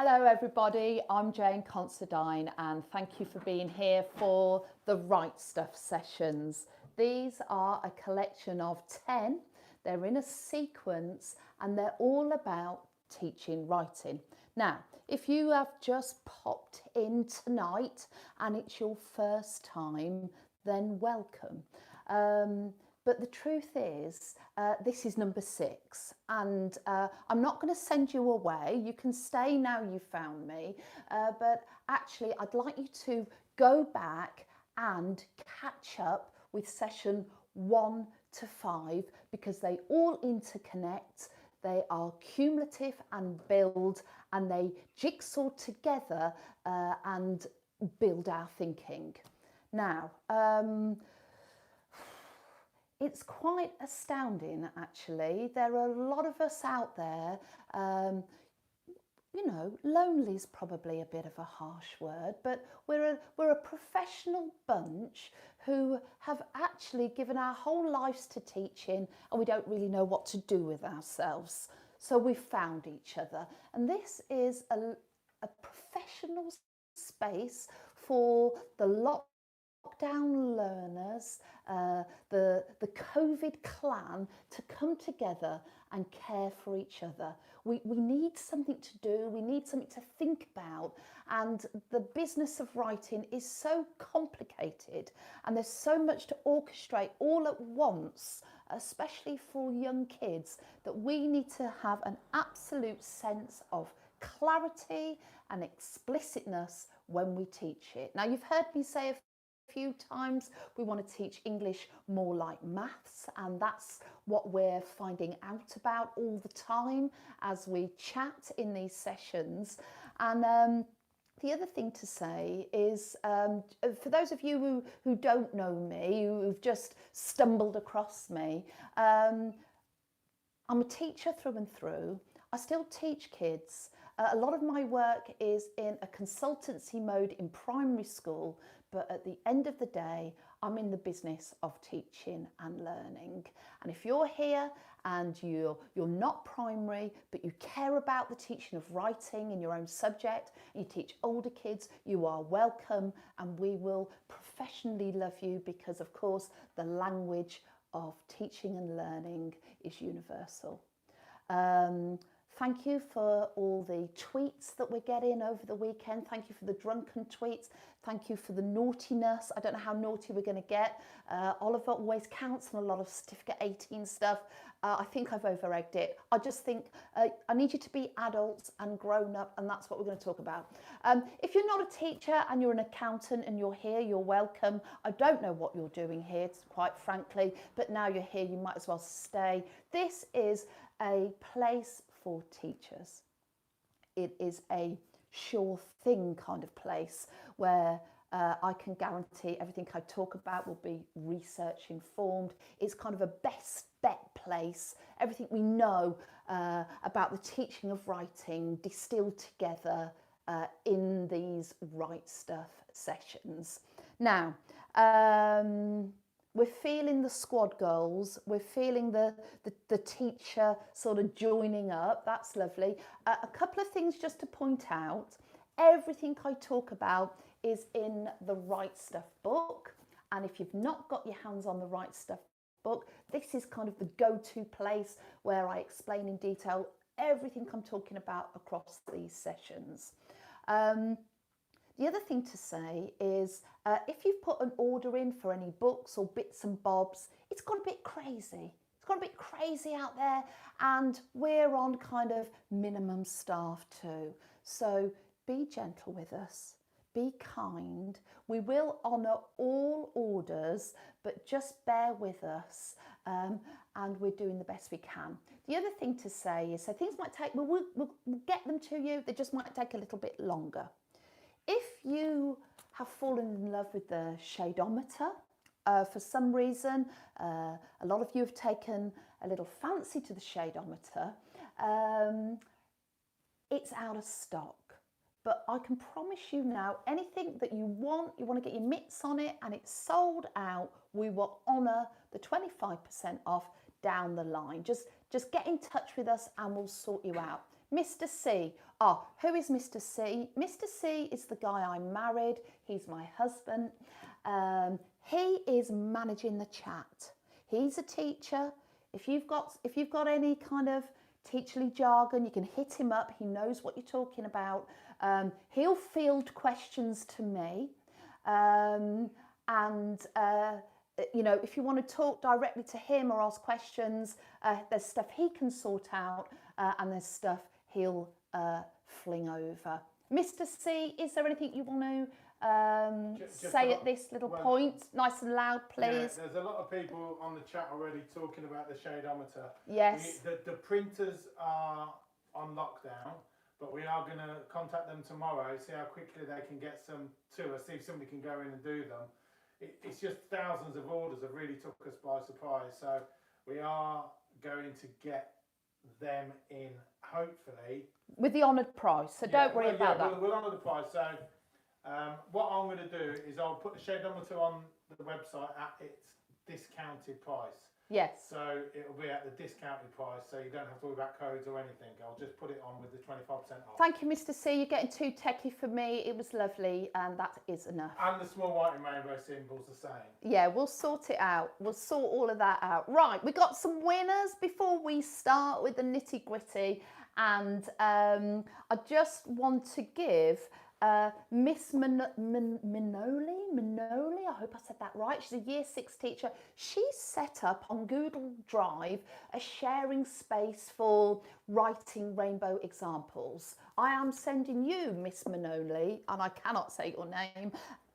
Hello everybody, I'm Jane Considine and thank you for being here for the Right Stuff sessions. These are a collection of 10, they're in a sequence and they're all about teaching writing. Now, if you have just popped in tonight and it's your first time, then welcome. But the truth is, this is number 6 and I'm not going to send you away. You can stay now you found me, but actually I'd like you to go back and catch up with session 1 to 5 because they all interconnect, they are cumulative and build and they jigsaw together and build our thinking. Now, it's quite astounding, actually. There are a lot of us out there, you know, lonely is probably a bit of a harsh word, but we're a professional bunch who have actually given our whole lives to teaching and we don't really know what to do with ourselves. So we've found each other. And this is a professional space for the lockdown learners, the COVID clan to come together and care for each other. We need something to do, we need something to think about, and the business of writing is so complicated and there's so much to orchestrate all at once, especially for young kids, that we need to have an absolute sense of clarity and explicitness when we teach it. Now, you've heard me say a few times we want to teach English more like maths, and that's what we're finding out about all the time as we chat in these sessions. And the other thing to say is, for those of you who don't know me, who've just stumbled across me, I'm a teacher through and through. I still teach kids. A lot of my work is in a consultancy mode in primary school, but at the end of the day, I'm in the business of teaching and learning. And if you're here and you're not primary, but you care about the teaching of writing in your own subject, and you teach older kids, you are welcome, and we will professionally love you because, of course, the language of teaching and learning is universal. Thank you for all the tweets that we're getting over the weekend. Thank you for the drunken tweets. Thank you for the naughtiness. I don't know how naughty we're going to get. Oliver always counts on a lot of certificate 18 stuff. I think I've over-egged it. I just think I need you to be adults and grown up, and that's what we're going to talk about. If you're not a teacher and you're an accountant and you're here, you're welcome. I don't know what you're doing here, quite frankly, but now you're here, you might as well stay. This is a place for teachers. It is a sure thing kind of place where I can guarantee everything I talk about will be research informed. It's kind of a best bet place. Everything we know about the teaching of writing distilled together in these Right Stuff sessions. Now, we're feeling the squad goals, we're feeling the teacher sort of joining up, that's lovely. A couple of things just to point out. Everything I talk about is in the Right Stuff book, and if you've not got your hands on the Right Stuff book, this is kind of the go-to place where I explain in detail everything I'm talking about across these sessions. The other thing to say is if you've put an order in for any books or bits and bobs, it's got a bit crazy. It's got a bit crazy out there, and we're on kind of minimum staff too. So be gentle with us, be kind. We will honour all orders, but just bear with us, and we're doing the best we can. The other thing to say is, so things might take, we'll get them to you, they just might take a little bit longer. If you have fallen in love with the shadometer, for some reason, a lot of you have taken a little fancy to the shadometer, it's out of stock. But I can promise you now, anything that you want to get your mitts on it and it's sold out, we will honour the 25% off down the line. Just get in touch with us and we'll sort you out. Mr. C. Oh, who is Mr. C? Mr. C is the guy I married. He's my husband. He is managing the chat. He's a teacher. If you've got any kind of teacherly jargon, you can hit him up. He knows what you're talking about. He'll field questions to me. You know, if you want to talk directly to him or ask questions, there's stuff he can sort out, and there's stuff he'll fling over. Mr. C, is there anything you want to say at this little point? Nice and loud, please. Yeah, there's a lot of people on the chat already talking about the shadometer. Yes. The printers are on lockdown, but we are going to contact them tomorrow, see how quickly they can get some to us, see if somebody can go in and do them. It's just thousands of orders have really took us by surprise. So we are going to get them in, hopefully. With the honoured price, so don't worry about that. We'll honour the price. So what I'm going to do is I'll put the shadometer on the website at its discounted price. Yes. So it'll be at the discounted price, so you don't have to worry about codes or anything. I'll just put it on with the 25% off. Thank you, Mr. C. You're getting too techie for me. It was lovely, and that is enough. And the small white and rainbow symbol's the same. Yeah, we'll sort it out. We'll sort all of that out. Right, we got some winners before we start with the nitty gritty, and I just want to give Miss Minoli, I hope I said that right. She's a year 6 teacher. She set up on Google Drive a sharing space for writing rainbow examples. I am sending you, Miss Minoli, and I cannot say your name,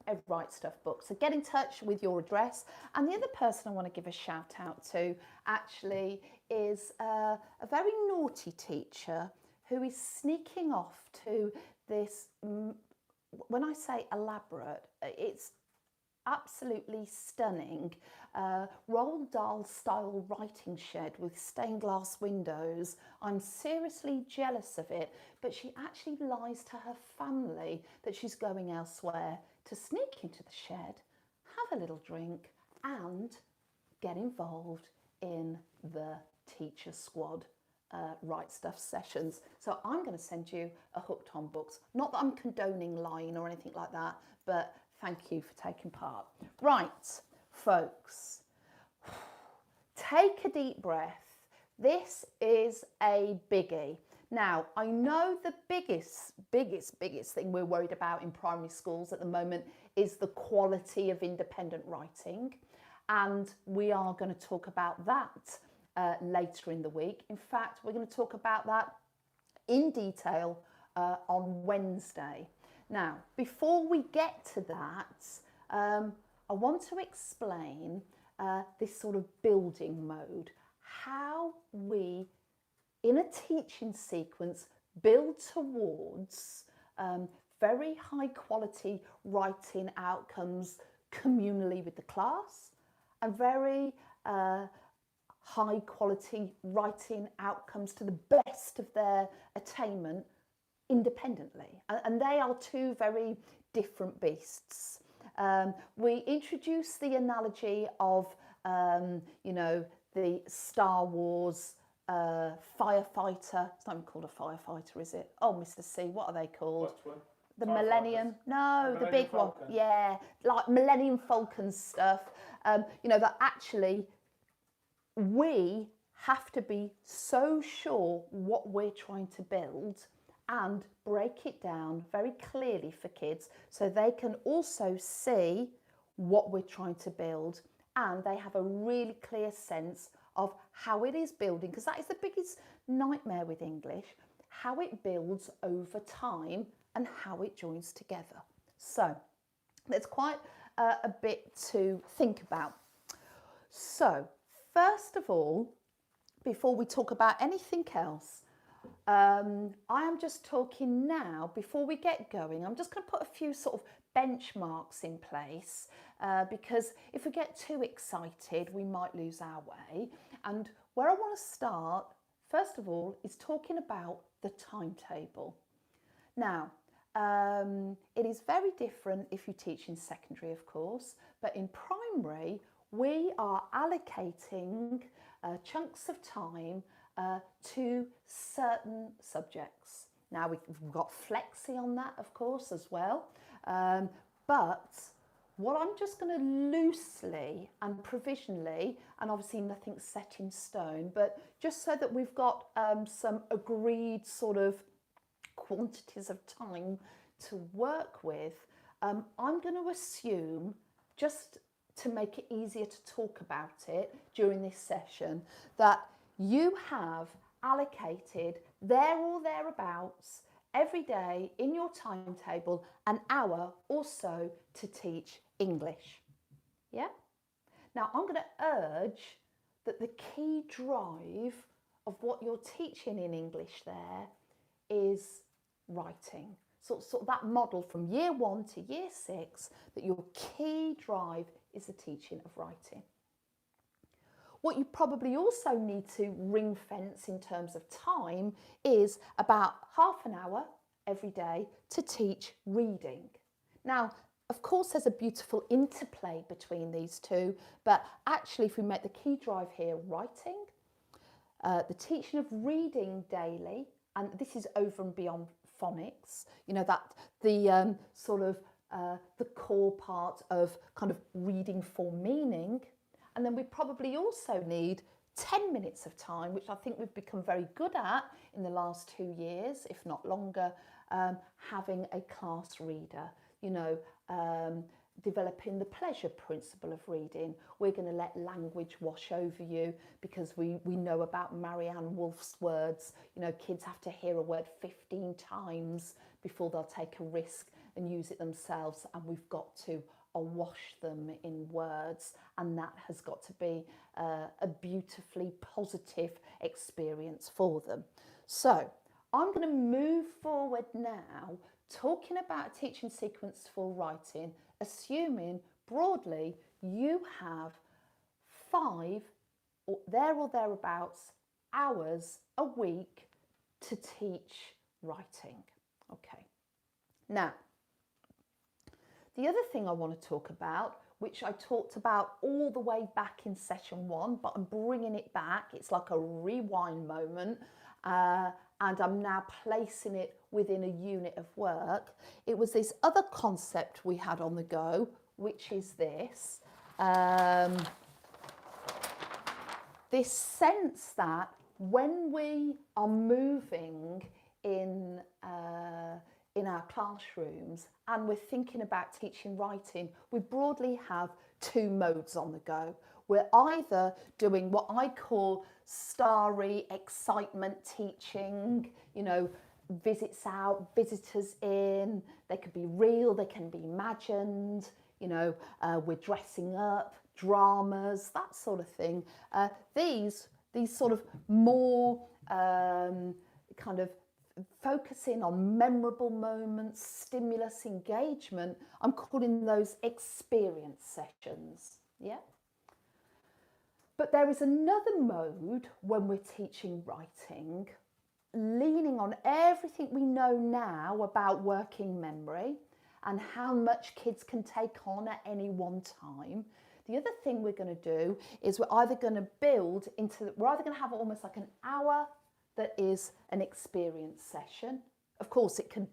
a Write Stuff book. So get in touch with your address. And the other person I want to give a shout out to actually is a very naughty teacher who is sneaking off to this, when I say elaborate, it's absolutely stunning, Roald Dahl style writing shed with stained glass windows. I'm seriously jealous of it, but she actually lies to her family that she's going elsewhere to sneak into the shed, have a little drink and get involved in the teacher squad Write Stuff sessions. So I'm going to send you a Hooked On books. Not that I'm condoning lying or anything like that, but thank you for taking part. Right, folks, take a deep breath. This is a biggie. Now, I know the biggest thing we're worried about in primary schools at the moment is the quality of independent writing. And we are going to talk about that later in the week. In fact, we're going to talk about that in detail on Wednesday. Now, before we get to that, I want to explain this sort of building mode, how we, in a teaching sequence, build towards very high quality writing outcomes communally with the class and very high quality writing outcomes to the best of their attainment independently. And they are two very different beasts. We introduced the analogy of, you know, the Star Wars firefighter. It's not even called a firefighter, is it? Oh, Mr. C, what are they called? Which one? The Millennium, no, the big Falcon. one. Yeah, like Millennium Falcon stuff. You know, that actually we have to be so sure what we're trying to build and break it down very clearly for kids so they can also see what we're trying to build and they have a really clear sense of how it is building, because that is the biggest nightmare with English, how it builds over time and how it joins together. So there's quite a bit to think about. So first of all, before we talk about anything else, I am just talking now, before we get going, I'm just going to put a few sort of benchmarks in place because if we get too excited, we might lose our way. And where I want to start, first of all, is talking about the timetable. Now, it is very different if you teach in secondary, of course, but in primary, we are allocating chunks of time to certain subjects. Now we've got flexi on that, of course, as well. But what I'm just going to loosely and provisionally, and obviously nothing's set in stone, but just so that we've got some agreed sort of quantities of time to work with, I'm going to assume, just to make it easier to talk about it during this session, that you have allocated there or thereabouts every day in your timetable an hour or so to teach English. Yeah? Now I'm going to urge that the key drive of what you're teaching in English there is writing. So that model from year 1 to year 6, that your key drive is the teaching of writing. What you probably also need to ring fence in terms of time is about half an hour every day to teach reading. Now, of course, there's a beautiful interplay between these two, but actually if we make the key drive here writing, the teaching of reading daily, and this is over and beyond phonics, you know, that the sort of the core part of kind of reading for meaning. And then we probably also need 10 minutes of time, which I think we've become very good at in the last 2 years, if not longer, having a class reader, you know, developing the pleasure principle of reading. We're going to let language wash over you because we know about Marianne Wolf's words. You know, kids have to hear a word 15 times before they'll take a risk and use it themselves, and we've got to awash them in words, and that has got to be a beautifully positive experience for them. So I'm going to move forward now talking about a teaching sequence for writing, assuming broadly you have 5 or thereabouts hours a week to teach writing. Okay. Now, the other thing I want to talk about, which I talked about all the way back in session 1, but I'm bringing it back. It's like a rewind moment, and I'm now placing it within a unit of work. It was this other concept we had on the go, which is this. This sense that when we are moving in our classrooms and we're thinking about teaching writing, we broadly have 2 modes on the go. We're either doing what I call starry excitement teaching, you know, visits out, visitors in, they could be real, they can be imagined, you know, we're dressing up, dramas, that sort of thing. These sort of more kind of focusing on memorable moments, stimulus, engagement, I'm calling those experience sessions, yeah? But there is another mode when we're teaching writing, leaning on everything we know now about working memory and how much kids can take on at any one time. The other thing we're going to do is we're either going to have almost like an hour that is an experience session. Of course, it can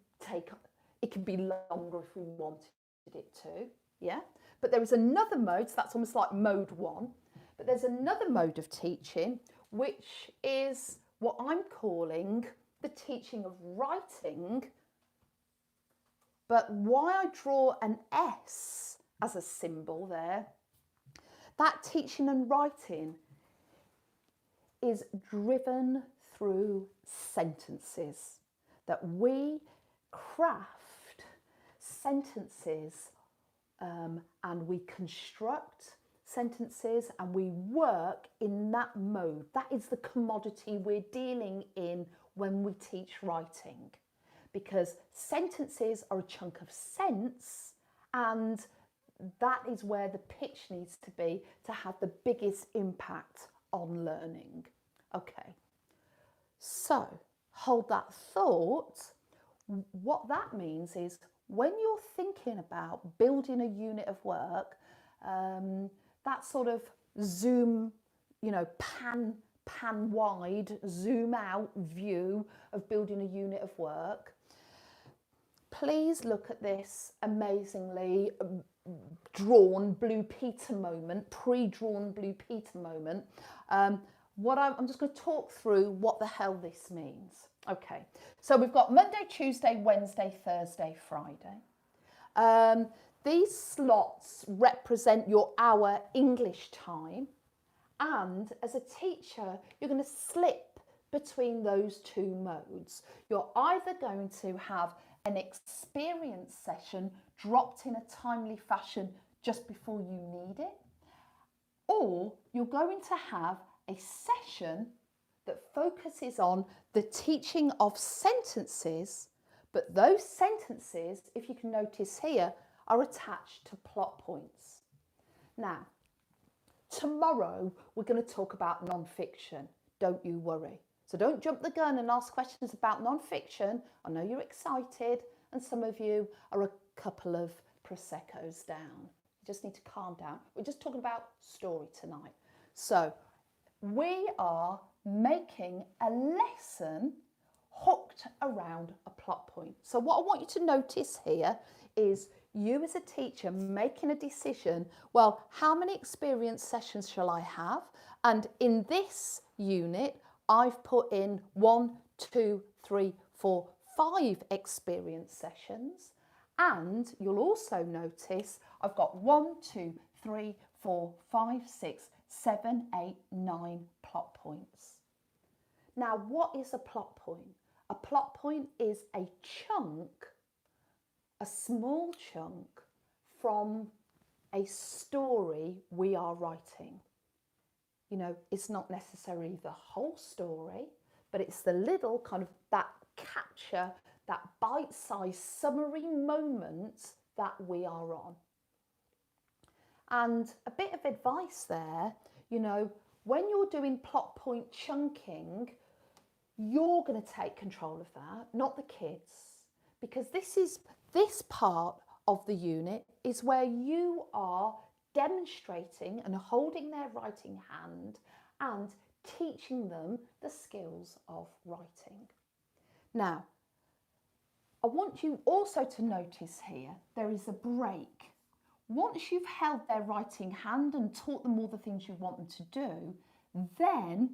be longer if we wanted it to, yeah? But there is another mode, so that's almost like mode 1. But there's another mode of teaching, which is what I'm calling the teaching of writing. But why I draw an S as a symbol there, that teaching and writing is driven through sentences, that we craft sentences and we construct sentences and we work in that mode. That is the commodity we're dealing in when we teach writing, because sentences are a chunk of sense, and that is where the pitch needs to be to have the biggest impact on learning. Okay. So, hold that thought. What that means is when you're thinking about building a unit of work, that sort of zoom, you know, pan pan wide, zoom out view of building a unit of work, please look at this amazingly drawn Blue Peter moment, pre-drawn Blue Peter moment. I'm just going to talk through what the hell this means. Okay, so we've got Monday, Tuesday, Wednesday, Thursday, Friday. These slots represent your hour English time, and as a teacher, you're going to slip between those two modes. You're either going to have an experience session dropped in a timely fashion just before you need it, or you're going to have a session that focuses on the teaching of sentences, but those sentences, if you can notice here, are attached to plot points. Now, tomorrow we're going to talk about non-fiction. Don't you worry. So don't jump the gun and ask questions about non-fiction. I know you're excited, and some of you are a couple of Prosecco's down. You just need to calm down. We're just talking about story tonight. So we are making a lesson hooked around a plot point. So what I want you to notice here is you as a teacher making a decision, well, how many experience sessions shall I have? And in this unit, I've put in 1, 2, 3, 4, 5 experience sessions. And you'll also notice I've got 1, 2, 3, 4, 5, 6, 7, 8, 9 plot points. Now, what is a plot point? A plot point is a chunk, a small chunk from a story we are writing. You know, it's not necessarily the whole story, but it's the little kind of that capture, that bite-sized summary moment that we are on. And a bit of advice there, you know, when you're doing plot point chunking, you're going to take control of that, not the kids, because this part of the unit is where you are demonstrating and holding their writing hand and teaching them the skills of writing. Now, I want you also to notice here, there is a break. Once you've held their writing hand and taught them all the things you want them to do, then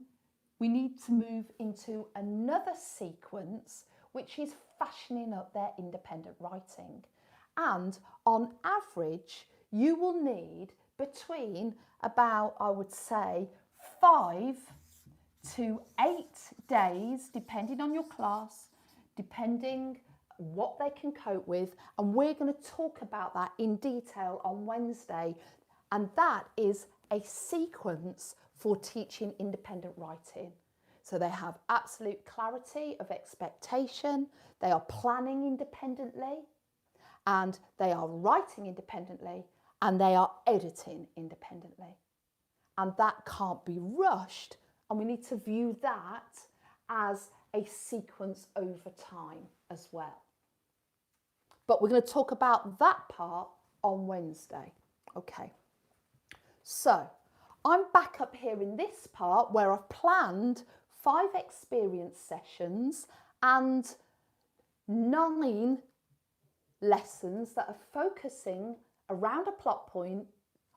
we need to move into another sequence, which is fashioning up their independent writing. And on average, you will need between about, I would say, 5 to 8 days, depending on your class, depending what they can cope with. And we're going to talk about that in detail on Wednesday. And that is a sequence for teaching independent writing. So they have absolute clarity of expectation, they are planning independently, and they are writing independently, and they are editing independently. And that can't be rushed, and we need to view that as a sequence over time as well. But we're going to talk about that part on Wednesday. Okay, so I'm back up here in this part where I've planned 5 experience sessions and 9 lessons that are focusing around a plot point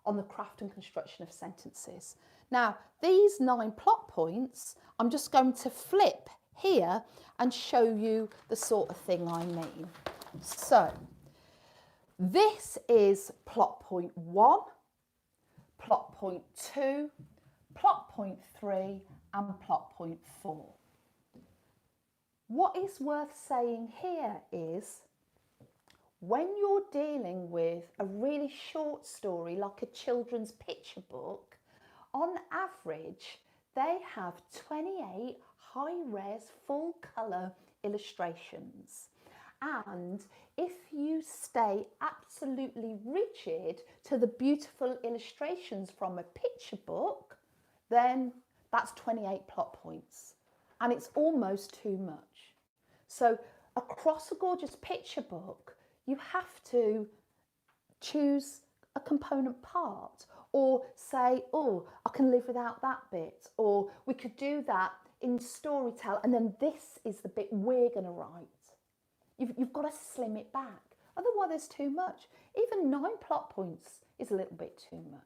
on the craft and construction of sentences. Now, these 9 plot points, I'm just going to flip here and show you the sort of thing I mean. So, this is plot point 1, plot point 2, plot point 3, and plot point 4. What is worth saying here is when you're dealing with a really short story like a children's picture book, on average they have 28 high-res full colour illustrations. And if you stay absolutely rigid to the beautiful illustrations from a picture book, then that's 28 plot points, and it's almost too much. So across a gorgeous picture book, you have to choose a component part, or say, oh, I can live without that bit, or we could do that in storytell, and then this is the bit we're going to write. You've got to slim it back. Otherwise, there's too much. Even 9 plot points is a little bit too much.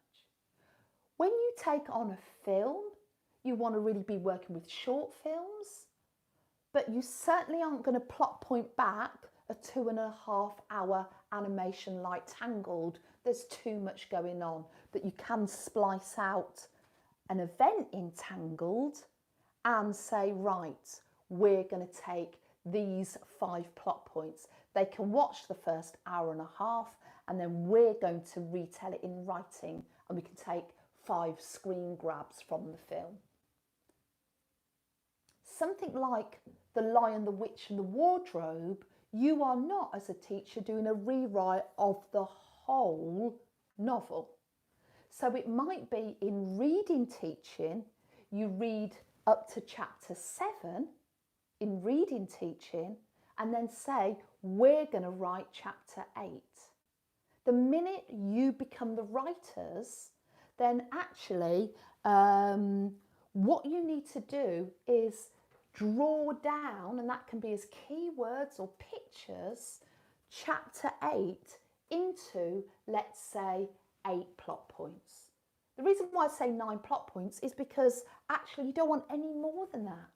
When you take on a film, you want to really be working with short films, but you certainly aren't going to plot point back a 2.5 hour animation like Tangled. There's too much going on. But you can splice out an event in Tangled and say, right, we're going to take these 5 plot points. They can watch the first 1.5 hours, and then we're going to retell it in writing, and we can take 5 screen grabs from the film. Something like The Lion, the Witch and the Wardrobe, you are not, as a teacher, doing a rewrite of the whole novel. So it might be in reading teaching, you read up to chapter 7 in reading teaching, and then say, we're going to write chapter 8. The minute you become the writers, then actually what you need to do is draw down, and that can be as keywords or pictures, chapter 8 into, let's say, 8 plot points. The reason why I say 9 plot points is because actually you don't want any more than that.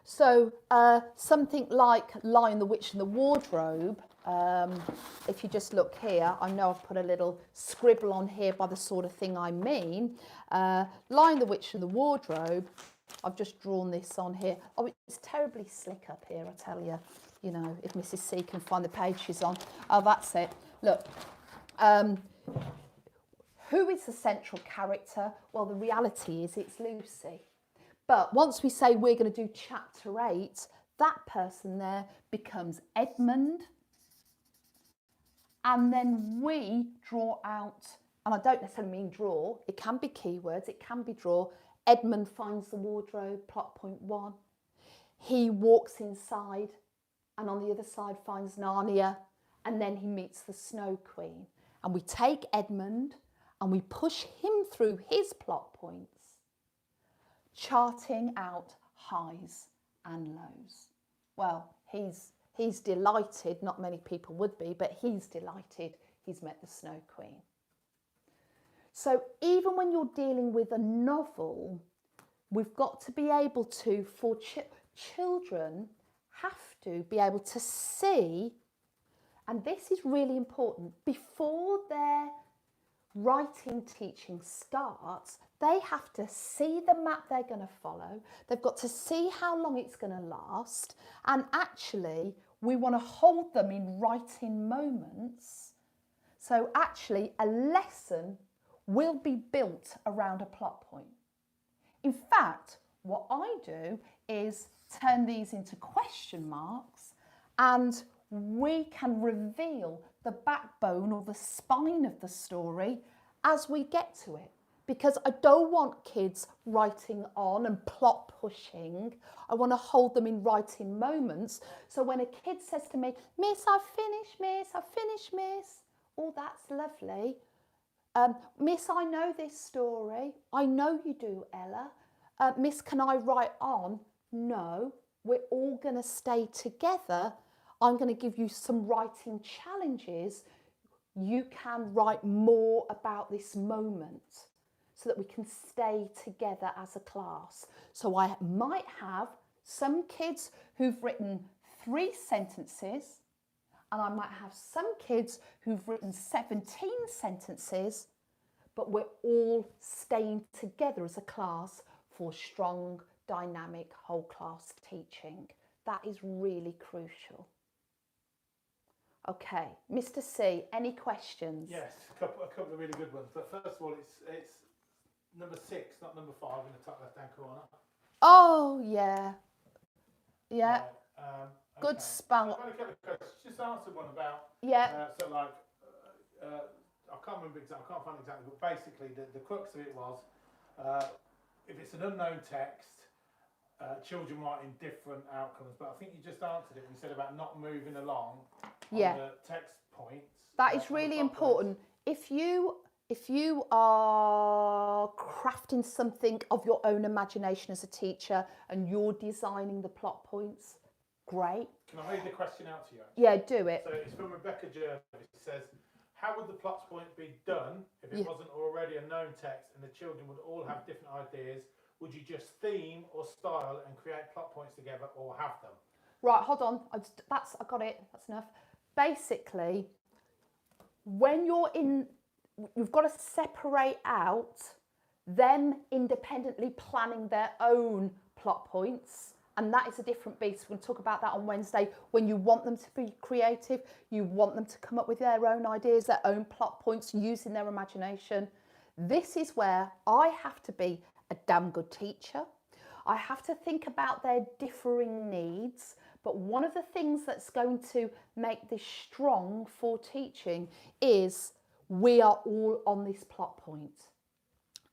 So something like Lion, the Witch and the Wardrobe, if you just look here, I know I've put a little scribble on here by the sort of thing I mean. Lion, the Witch and the Wardrobe, I've just drawn this on here. Oh, it's terribly slick up here, I tell you. You know, if Mrs. C can find the page she's on. Oh, that's it. Look, who is the central character? Well, the reality is it's Lucy. But once we say we're going to do chapter 8, that person there becomes Edmund. And then we draw out, and I don't necessarily mean draw, it can be keywords, it can be draw. Edmund finds the wardrobe, plot point 1. He walks inside and on the other side finds Narnia, and then he meets the Snow Queen. And we take Edmund and we push him through his plot points, charting out highs and lows. Well, he's delighted, not many people would be, but he's delighted he's met the Snow Queen. So even when you're dealing with a novel, we've got to be able to, for children, have to be able to see, and this is really important, before their writing teaching starts, they have to see the map they're going to follow. They've got to see how long it's going to last. And actually, we want to hold them in writing moments. So actually, a lesson will be built around a plot point. In fact, what I do is turn these into question marks, and we can reveal the backbone or the spine of the story as we get to it. Because I don't want kids writing on and plot pushing. I want to hold them in writing moments. So when a kid says to me, Miss, I've finished, Miss, I've finished, Miss. Oh, that's lovely. Miss, I know this story. I know you do, Ella. Miss, can I write on? No, we're all going to stay together. I'm going to give you some writing challenges. You can write more about this moment so that we can stay together as a class. So I might have some kids who've written 3 sentences, and I might have some kids who've written 17 sentences, but we're all staying together as a class for strong, dynamic, whole class teaching. That is really crucial. Okay, Mr. C, any questions? Yes, a couple of really good ones. But first of all, it's number 6, not number 5 in the top left-hand corner. Oh, yeah. Yeah. Right, Good okay. spell. I've got a couple of questions. Just answered one about, Yeah. so like, I can't remember exactly, I can't find exactly, but basically the crux of it was, if it's an unknown text, children write in different outcomes, but I think you just answered it when you said about not moving along on the text points. That is really important. If you if you are crafting something of your own imagination as a teacher and you're designing the plot points, great. Can I read the question out to you? Actually? Yeah, do it. So it's from Rebecca Jervis. It says, how would the plot point be done if it wasn't already a known text and the children would all have different ideas? Would you just theme or style and create plot points together, or have them? Right, hold on. I got it. That's enough. Basically, when you're in, you've got to separate out them independently planning their own plot points. And that is a different beast. We're going to talk about that on Wednesday. When you want them to be creative, you want them to come up with their own ideas, their own plot points, using their imagination. This is where I have to be a damn good teacher. I have to think about their differing needs. But one of the things that's going to make this strong for teaching is we are all on this plot point.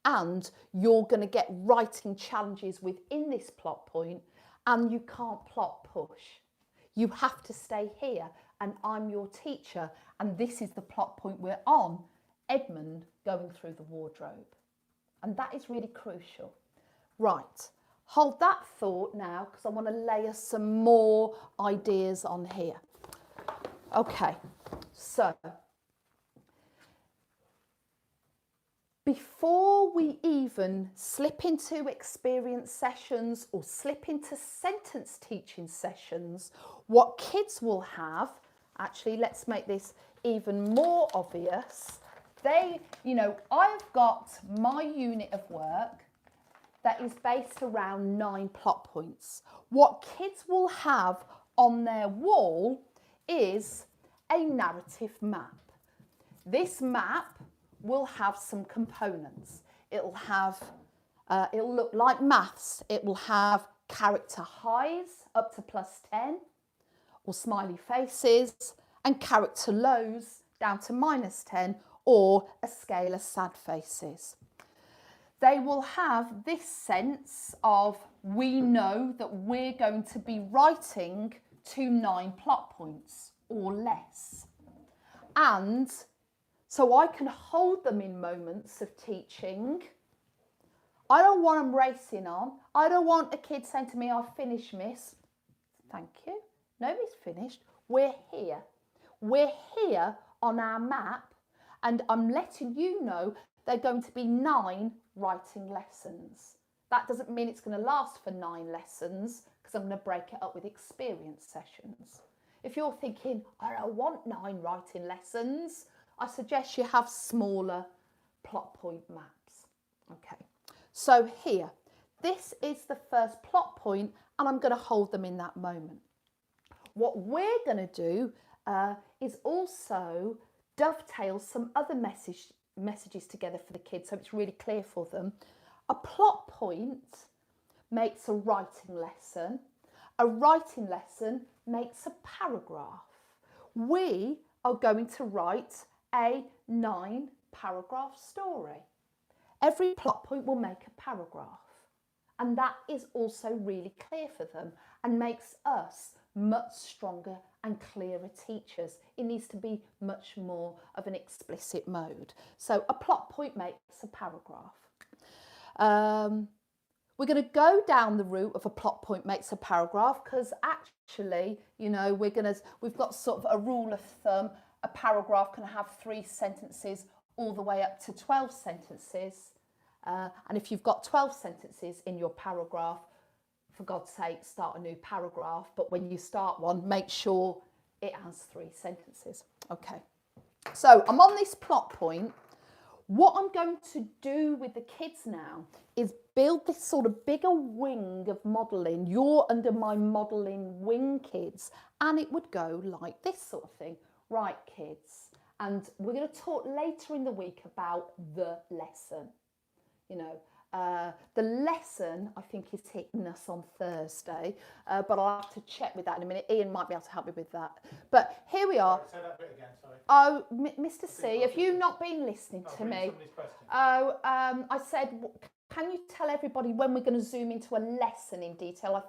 And you're going to get writing challenges within this plot point. And you can't plot push. You have to stay here, and I'm your teacher, and this is the plot point we're on, Edmund going through the wardrobe. And that is really crucial. Right, hold that thought now, because I want to layer some more ideas on here. Okay, so before we even slip into experience sessions or slip into sentence teaching sessions, what kids will have, actually, let's make this even more obvious. I've got my unit of work that is based around 9 plot points. What kids will have on their wall is a narrative map. This map will have some components. It'll look like maths. It will have character highs up to +10 or smiley faces, and character lows down to -10 or a scale of sad faces. They will have this sense of, we know that we're going to be writing to 9 plot points or less. And so I can hold them in moments of teaching. I don't want them racing on. I don't want a kid saying to me, I've finished, miss. Thank you. Nobody's finished. We're here. We're here on our map, and I'm letting you know they're going to be 9 writing lessons. That doesn't mean it's going to last for 9 lessons, because I'm going to break it up with experience sessions. If you're thinking, I don't want 9 writing lessons, I suggest you have smaller plot point maps. Okay, so here, this is the first plot point, and I'm going to hold them in that moment. What we're going to do is also dovetail some other messages together for the kids, so it's really clear for them. A plot point makes a writing lesson. A writing lesson makes a paragraph. We are going to write a 9-paragraph story. Every plot point will make a paragraph, and that is also really clear for them and makes us much stronger and clearer teachers. It needs to be much more of an explicit mode. So a plot point makes a paragraph. We're going to go down the route of a plot point makes a paragraph, because actually, we've got sort of a rule of thumb. A paragraph can have 3 sentences all the way up to 12 sentences. And if you've got 12 sentences in your paragraph, for God's sake, start a new paragraph. But when you start one, make sure it has 3 sentences. Okay, so I'm on this plot point. What I'm going to do with the kids now is build this sort of bigger wing of modelling. You're under my modelling wing, kids. And it would go like this sort of thing. Right, kids. And we're going to talk later in the week about the lesson. The lesson, I think, is hitting us on Thursday, but I'll have to check with that in a minute. Ian might be able to help me with that. But here we are. Say that bit again, sorry. Oh, Mr. C, have you not been listening to me? Oh, I said, can you tell everybody when we're going to zoom into a lesson in detail? I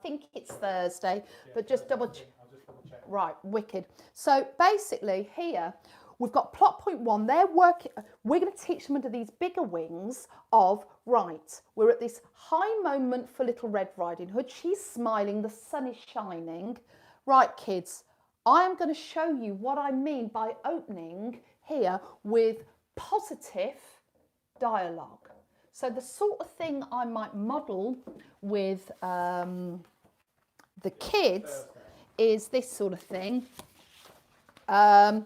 think it's Thursday, but just double check. I'll just double check. Right, wicked. So basically here, we've got plot point 1, they're working, we're going to teach them under these bigger wings of, right, we're at this high moment for Little Red Riding Hood. She's smiling, the sun is shining. Right, kids, I am going to show you what I mean by opening here with positive dialogue. So the sort of thing I might model with the kids is this sort of thing. I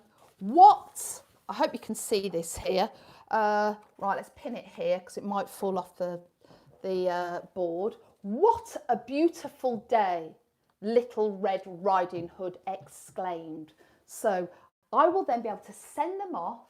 hope you can see this here. Right, let's pin it here because it might fall off the board. What a beautiful day, Little Red Riding Hood exclaimed. So I will then be able to send them off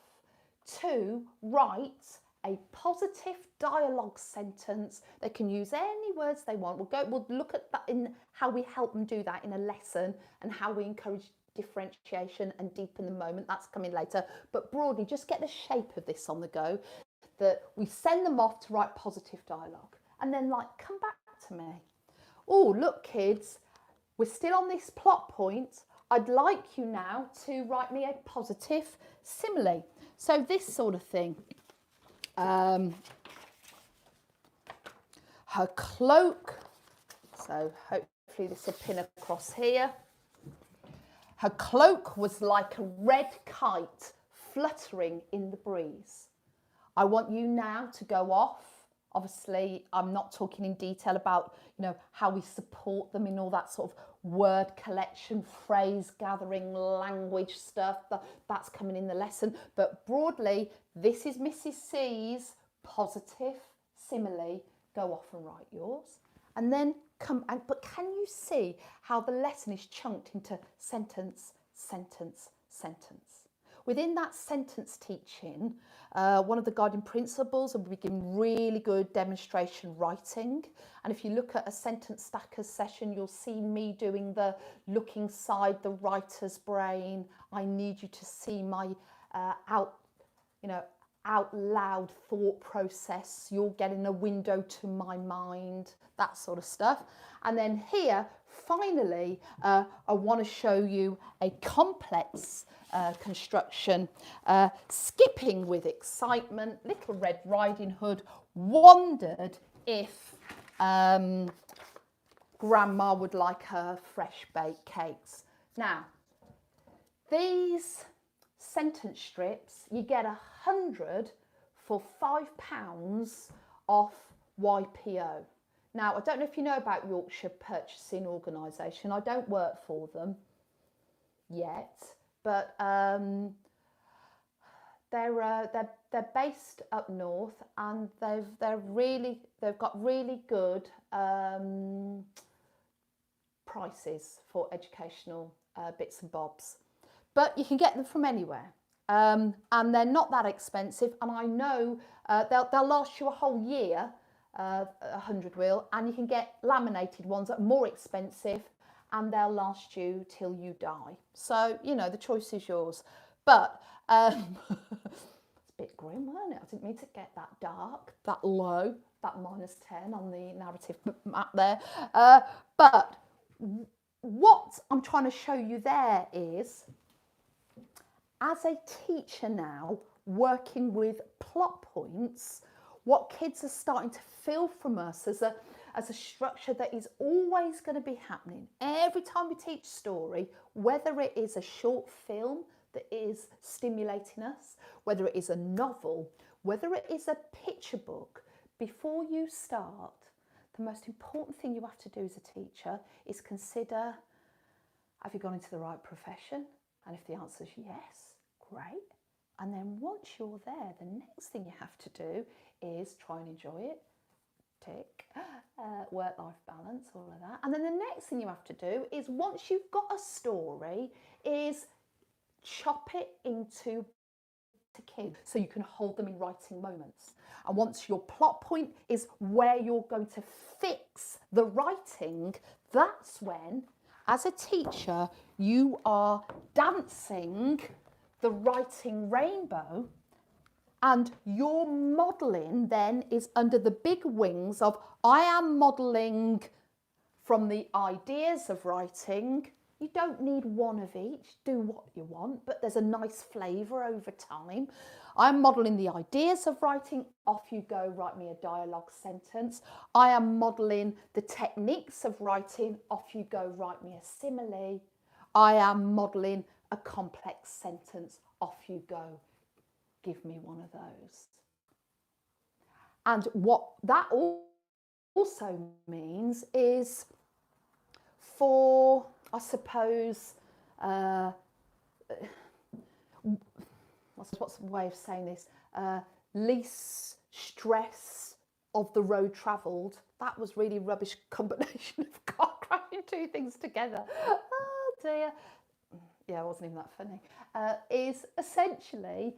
to write a positive dialogue sentence. They can use any words they want. We'll look at that in how we help them do that in a lesson and how we encourage differentiation and deepen the moment. That's coming later. But broadly, just get the shape of this on the go, that we send them off to write positive dialogue and then come back to me. Oh, look, kids, we're still on this plot point. I'd like you now to write me a positive simile. So this sort of thing. Her cloak, so hopefully this will pin across here. Her cloak was like a red kite fluttering in the breeze. I want you now to go off. Obviously, I'm not talking in detail about, how we support them in all that sort of word collection, phrase gathering, language stuff. That's coming in the lesson. But broadly, this is Mrs. C's positive simile. Go off and write yours. And then but can you see how the lesson is chunked into sentence, sentence, sentence? Within that sentence teaching, one of the guiding principles will be giving really good demonstration writing. And if you look at a sentence stackers session, you'll see me doing the look inside the writer's brain. I need you to see my out loud thought process. You're getting a window to my mind, that sort of stuff. And then here, finally, I want to show you a complex construction. Skipping with excitement, Little Red Riding Hood wondered if Grandma would like her fresh baked cakes. Now, these sentence strips, you get 100 for £5 off YPO. Now, I don't know if you know about Yorkshire Purchasing Organisation. I don't work for them yet, but they're based up north, and they've got really good prices for educational bits and bobs. But you can get them from anywhere, and they're not that expensive. And I know they'll last you a whole year, 100 will, and you can get laminated ones that are more expensive, and they'll last you till you die. So the choice is yours. But it's a bit grim, wasn't it? I didn't mean to get that dark, that low, that -10 on the narrative map there. But what I'm trying to show you there is, as a teacher now, working with plot points, what kids are starting to feel from us as a structure that is always going to be happening. Every time we teach story, whether it is a short film that is stimulating us, whether it is a novel, whether it is a picture book, before you start, the most important thing you have to do as a teacher is consider, have you gone into the right profession? And if the answer is yes, great. And then once you're there, the next thing you have to do is try and enjoy it, tick, work-life balance, all of that. And then the next thing you have to do is, once you've got a story, is chop it into kids so you can hold them in writing moments. And once your plot point is where you're going to fix the writing, that's when, as a teacher, you are dancing the writing rainbow, and your modelling then is under the big wings of, I am modelling from the ideas of writing You don't need one of each, do what you want, but there's a nice flavour over time. I'm modelling the ideas of writing, off you go, write me a dialogue sentence. I am modelling the techniques of writing, off you go, write me a simile. I am modelling a complex sentence, off you go, give me one of those. And what that also means is for, I suppose, what's the way of saying this? Least stress of the road travelled. That was really rubbish combination of car crashing two things together. Oh dear. Yeah, it wasn't even that funny. Is essentially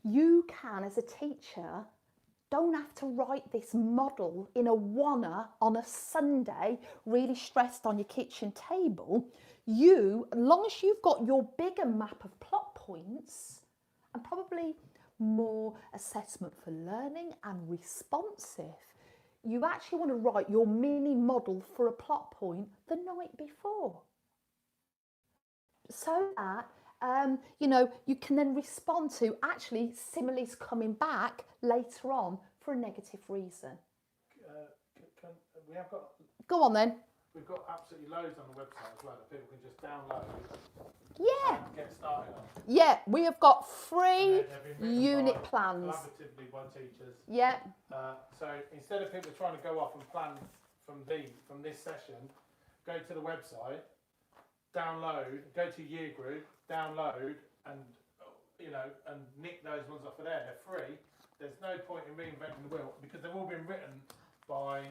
you can, as a teacher, don't have to write this model in a wanna on a Sunday, really stressed on your kitchen table. You, as long as you've got your bigger map of plot points and probably more assessment for learning and responsive, you actually want to write your mini model for a plot point the night before. So that, you know, you can then respond to actually similes coming back later on for a negative reason. We have got. Go on then. We've got absolutely loads on the website as well that people can just download. Yeah. And get started on. Yeah, we have got free They've unit plans. Collaboratively by teachers. Yeah. So instead of people trying to go off and plan from this session, go to the website, download, go to year group, download, and and nick those ones off of there. They're free. There's no point in reinventing the wheel because they've all been written by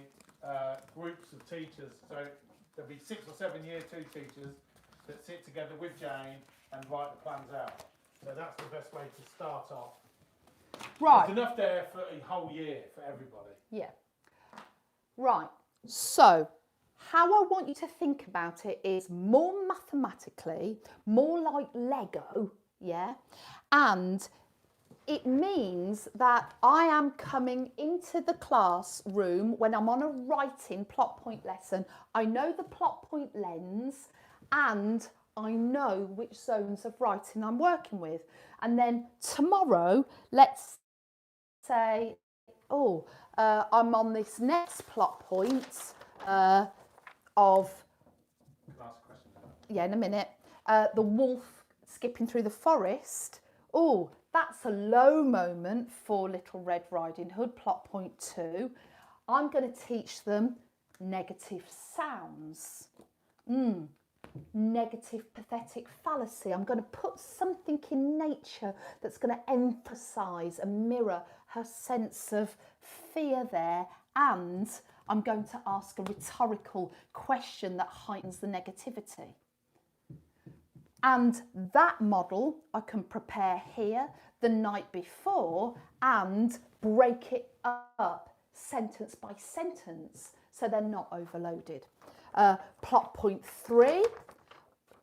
groups of teachers. So there'll be 6 or 7 year 2 teachers that sit together with Jane and write the plans out. So that's the best way to start off. Right. There's enough there for a whole year for everybody. Yeah. Right. So how I want you to think about it is more mathematically, more like Lego, yeah? And it means that I am coming into the classroom when I'm on a writing plot point lesson. I know the plot point lens and I know which zones of writing I'm working with. And then tomorrow, let's say, I'm on this next plot point of, yeah, in a minute, the wolf skipping through the forest. Oh, that's a low moment for Little Red Riding Hood, plot point 2. I'm going to teach them negative sounds. Negative pathetic fallacy. I'm going to put something in nature that's going to emphasise and mirror her sense of fear there, and I'm going to ask a rhetorical question that heightens the negativity. And that model I can prepare here the night before and break it up sentence by sentence so they're not overloaded. Plot point 3,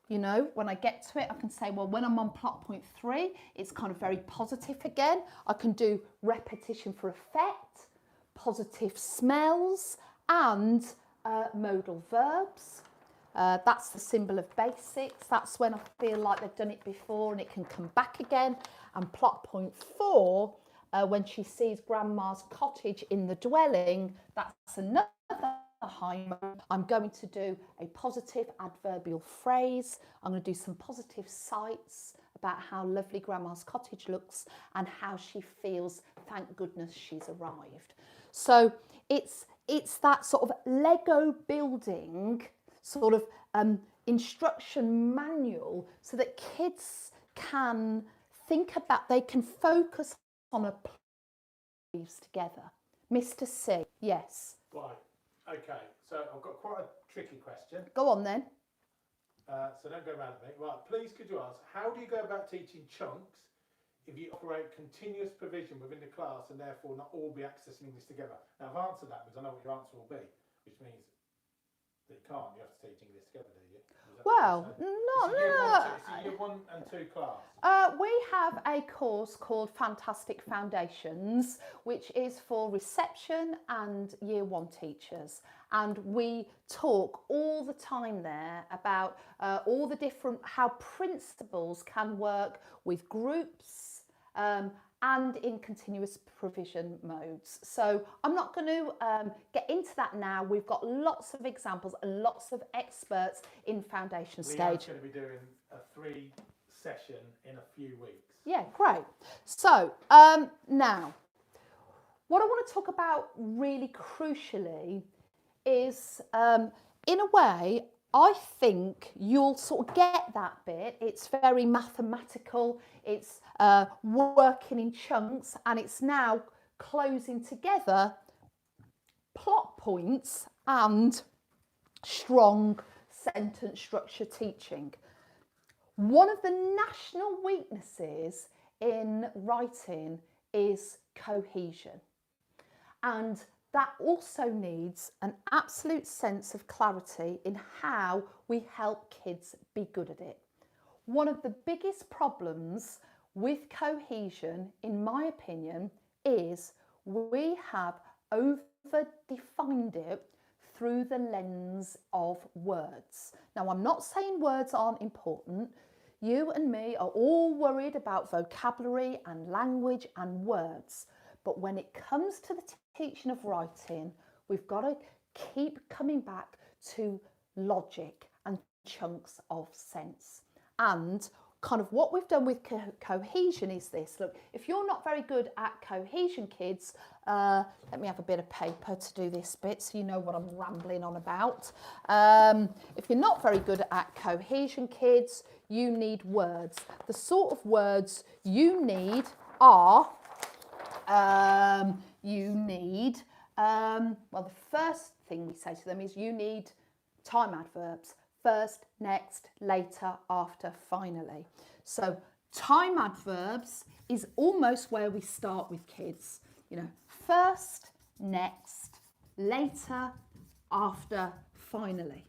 you know, when I get to it, I can say, well, when I'm on plot point 3, it's kind of very positive again. I can do repetition for effect, positive smells, and modal verbs. That's the symbol of basics. That's when I feel like they've done it before and it can come back again. And plot point 4, when she sees Grandma's cottage in the dwelling, that's another high moment. I'm going to do a positive adverbial phrase. I'm going to do some positive sights about how lovely Grandma's cottage looks and how she feels, thank goodness she's arrived. So it's that sort of Lego building sort of instruction manual so that kids can think about, they can focus on a leaves together. Mr. C, yes. Right, okay, so I've got quite a tricky question. Go on then. So don't go around at me. Right, please could you answer, how do you go about teaching chunks if you operate continuous provision within the class and therefore not all be accessing English together? Now I've answered that because I know what your answer will be, which means that you can't, you have to teach English together, do you? Well, no. It's a year 1 and 2 class. We have a course called Fantastic Foundations, which is for reception and year 1 teachers. And we talk all the time there about all the different, how principals can work with groups and in continuous provision modes. So I'm not going to get into that now. We've got lots of examples and lots of experts in foundation stage. Leanne's going to be doing a 3 session in a few weeks. Yeah, great. So now, what I want to talk about really crucially is, in a way, I think you'll sort of get that bit. It's very mathematical, it's working in chunks, and it's now closing together plot points and strong sentence structure teaching. One of the national weaknesses in writing is cohesion. And that also needs an absolute sense of clarity in how we help kids be good at it. One of the biggest problems with cohesion, in my opinion, is we have over-defined it through the lens of words. Now, I'm not saying words aren't important. You and me are all worried about vocabulary and language and words. But when it comes to the teaching of writing, we've got to keep coming back to logic and chunks of sense. And kind of what we've done with cohesion is this. Look, if you're not very good at cohesion, kids, let me have a bit of paper to do this bit so you know what I'm rambling on about. If you're not very good at cohesion, kids, you need words. The sort of words you need are, well, the first thing we say to them is you need time adverbs. First, next, later, after, finally. So time adverbs is almost where we start with kids. You know, first, next, later, after, finally.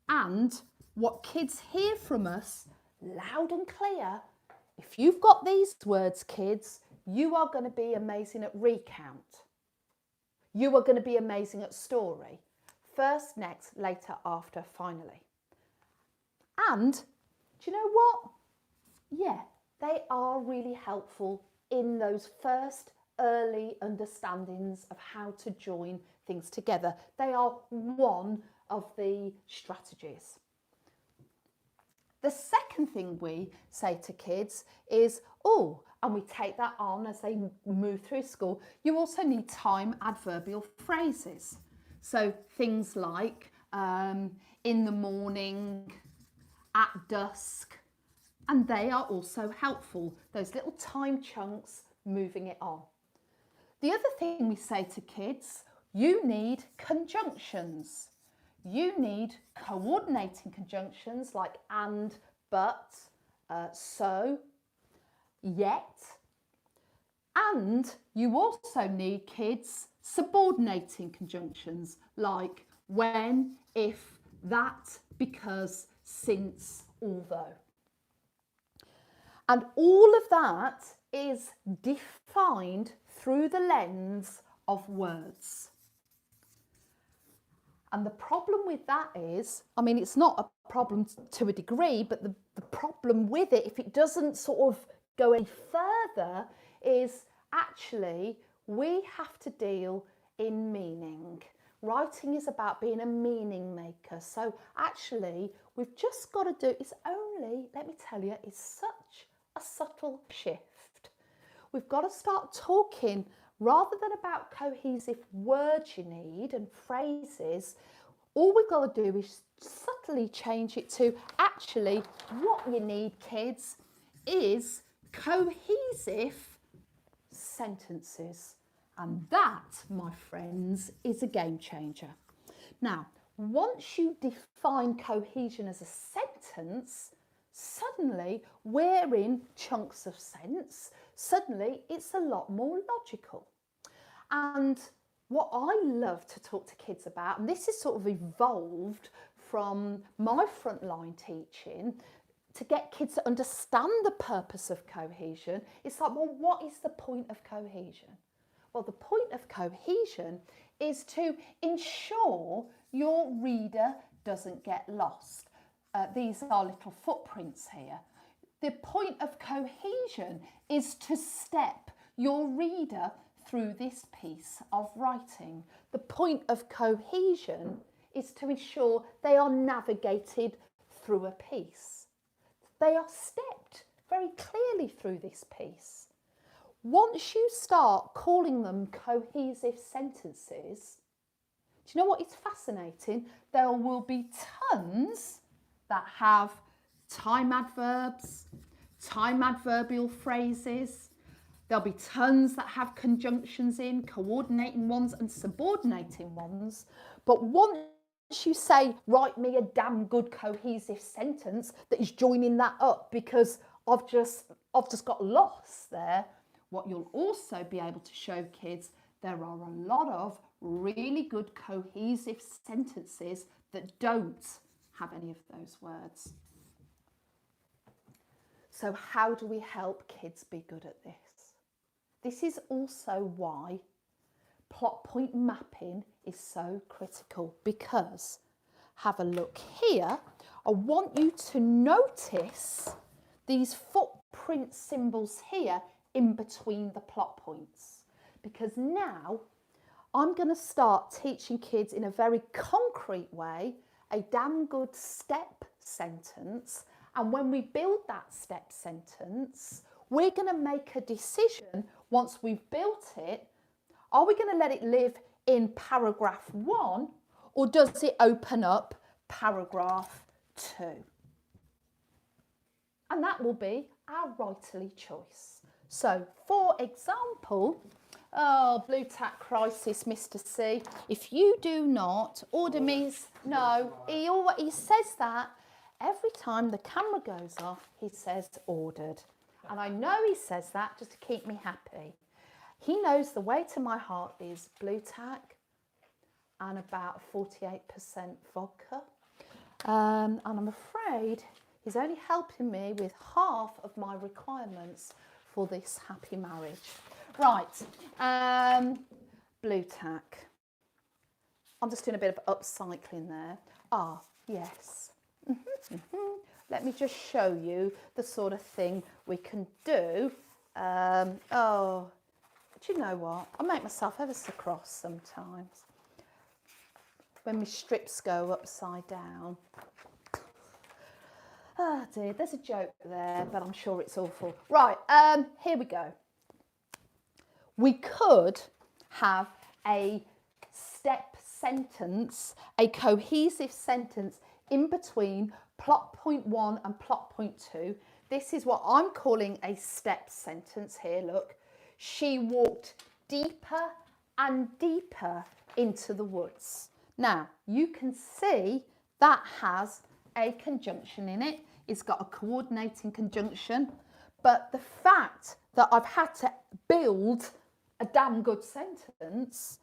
And what kids hear from us loud and clear, if you've got these words, kids, you are going to be amazing at recount. You are going to be amazing at story. First, next, later, after, finally. And do you know what? Yeah, they are really helpful in those first early understandings of how to join things together. They are one of the strategies. The second thing we say to kids is, and we take that on as they move through school, you also need time adverbial phrases. So things like in the morning, at dusk, and they are also helpful, those little time chunks moving it on. The other thing we say to kids, you need conjunctions. You need coordinating conjunctions like and, but, so, yet, and you also need, kids, subordinating conjunctions like when, if, that, because, since, although. And all of that is defined through the lens of words. And the problem with that is, I mean, it's not a problem to a degree, but the problem with it, if it doesn't sort of go any further, is actually we have to deal in meaning. Writing is about being a meaning maker. So actually, we've just got to do, it's only, let me tell you, it's such a subtle shift. We've got to start talking, rather than about cohesive words you need and phrases, all we've got to do is subtly change it to actually what you need, kids, is cohesive sentences. And that, my friends, is a game changer. Now, once you define cohesion as a sentence, suddenly we're in chunks of sense. Suddenly it's a lot more logical. And what I love to talk to kids about, and this is sort of evolved from my frontline teaching, to get kids to understand the purpose of cohesion, it's like, well, what is the point of cohesion? Well, the point of cohesion is to ensure your reader doesn't get lost. These are little footprints here. The point of cohesion is to step your reader through this piece of writing. The point of cohesion is to ensure they are navigated through a piece. They are stepped very clearly through this piece. Once you start calling them cohesive sentences, do you know what is fascinating? There will be tons that have time adverbs, time adverbial phrases. There'll be tons that have conjunctions in, coordinating ones and subordinating ones. But once you say, write me a damn good cohesive sentence that is joining that up because I've just got lost there, what you'll also be able to show kids, there are a lot of really good cohesive sentences that don't have any of those words. So how do we help kids be good at this? This is also why plot point mapping is so critical, because, have a look here, I want you to notice these footprint symbols here in between the plot points, because now I'm going to start teaching kids in a very concrete way a damn good step sentence, and when we build that step sentence, we're going to make a decision once we've built it. Are we going to let it live in paragraph 1, or does it open up paragraph 2? And that will be our writerly choice. So, for example, blue tack crisis, Mr. C. If you do not order me, no, he says that every time the camera goes off, he says ordered. And I know he says that just to keep me happy. He knows the way to my heart is blue tack and about 48% vodka. And I'm afraid he's only helping me with half of my requirements for this happy marriage. Right, blue tack. I'm just doing a bit of upcycling there. Ah, yes. Let me just show you the sort of thing we can do. Oh, do you know what? I make myself ever so cross sometimes when my strips go upside down. Oh dear, there's a joke there, but I'm sure it's awful. Right, here we go. We could have a step sentence, a cohesive sentence in between plot point 1 and plot point 2. This is what I'm calling a step sentence here, look. She walked deeper and deeper into the woods. Now, you can see that has a conjunction in it. It's got a coordinating conjunction. But the fact that I've had to build a damn good sentence,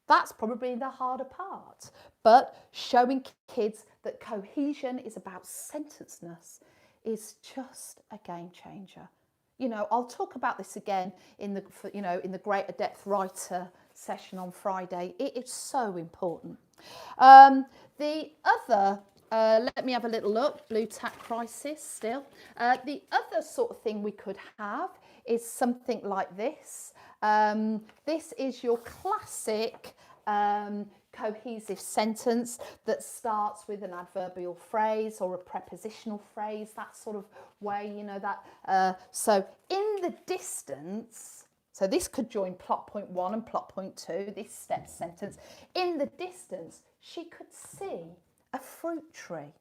that's probably the harder part. But showing kids that cohesion is about sentenceness is just a game changer. You know, I'll talk about this again in the Greater Depth Writer session on Friday. It is so important. The other, let me have a little look, blue tack crisis still. The other sort of thing we could have is something like this. This is your classic cohesive sentence that starts with an adverbial phrase or a prepositional phrase, that sort of way, you know, that. So in the distance, so this could join plot point 1 and plot point 2, this step sentence. In the distance, she could see a fruit tree.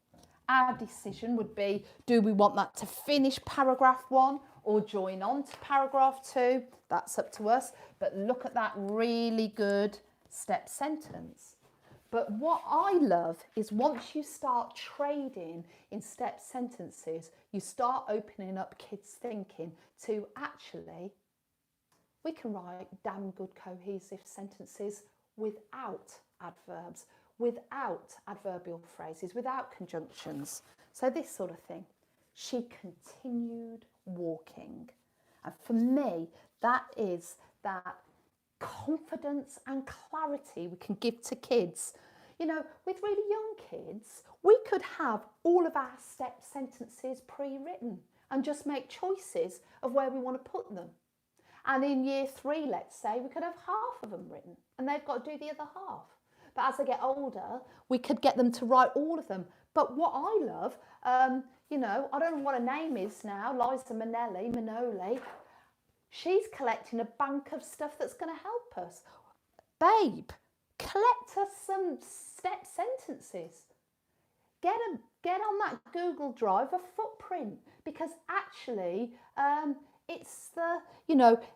Our decision would be, do we want that to finish paragraph 1 or join on to paragraph 2? That's up to us. But look at that really good step sentence. But what I love is once you start trading in step sentences, you start opening up kids' thinking to actually, we can write damn good cohesive sentences without adverbs, without adverbial phrases, without conjunctions. So this sort of thing. She continued walking. And for me, that is that confidence and clarity we can give to kids. You know, with really young kids, we could have all of our step sentences pre-written and just make choices of where we want to put them. And in year 3, let's say, we could have half of them written and they've got to do the other half. But as they get older, we could get them to write all of them. But what I love, you know, I don't know what her name is now, Liza Manoli, she's collecting a bank of stuff that's going to help us. Babe, collect us some step sentences. Get on that Google Drive a footprint, because actually it's